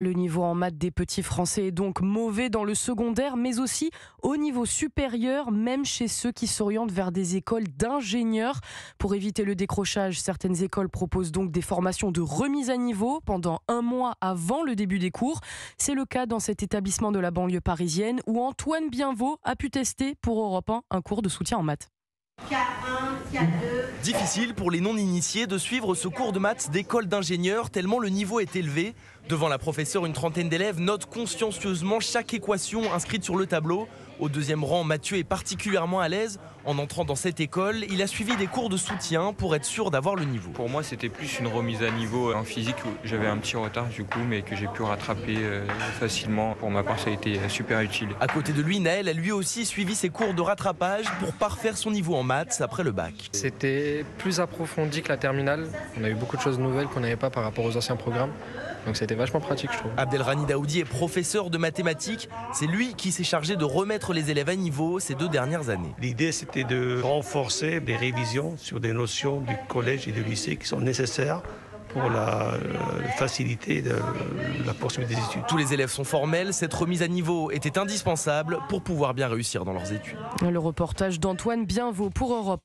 Le niveau en maths des petits Français est donc mauvais dans le secondaire, mais aussi au niveau supérieur, même chez ceux qui s'orientent vers des écoles d'ingénieurs. Pour éviter le décrochage, certaines écoles proposent donc des formations de remise à niveau pendant un mois avant le début des cours. C'est le cas dans cet établissement de la banlieue parisienne où Antoine Bienvaux a pu tester pour Europe 1 un cours de soutien en maths. K1, K2. Difficile pour les non-initiés de suivre ce cours de maths d'école d'ingénieurs tellement le niveau est élevé. Devant la professeure, une trentaine d'élèves notent consciencieusement chaque équation inscrite sur le tableau. Au deuxième rang, Mathieu est particulièrement à l'aise. En entrant dans cette école, il a suivi des cours de soutien pour être sûr d'avoir le niveau. Pour moi, c'était plus une remise à niveau en physique où j'avais un petit retard du coup, mais que j'ai pu rattraper facilement. Pour ma part, ça a été super utile. À côté de lui, Naël a lui aussi suivi ses cours de rattrapage pour parfaire son niveau en maths après le bac. C'était plus approfondi que la terminale. On a eu beaucoup de choses nouvelles qu'on n'avait pas par rapport aux anciens programmes. Donc c'était vachement pratique, je trouve. Abdelrani Daoudi est professeur de mathématiques. C'est lui qui s'est chargé de remettre les élèves à niveau ces 2 dernières années. L'idée, c'était de renforcer des révisions sur des notions du collège et du lycée qui sont nécessaires pour la facilité de la poursuite des études. Tous les élèves sont formels. Cette remise à niveau était indispensable pour pouvoir bien réussir dans leurs études. Le reportage d'Antoine Bienvaux pour Europe.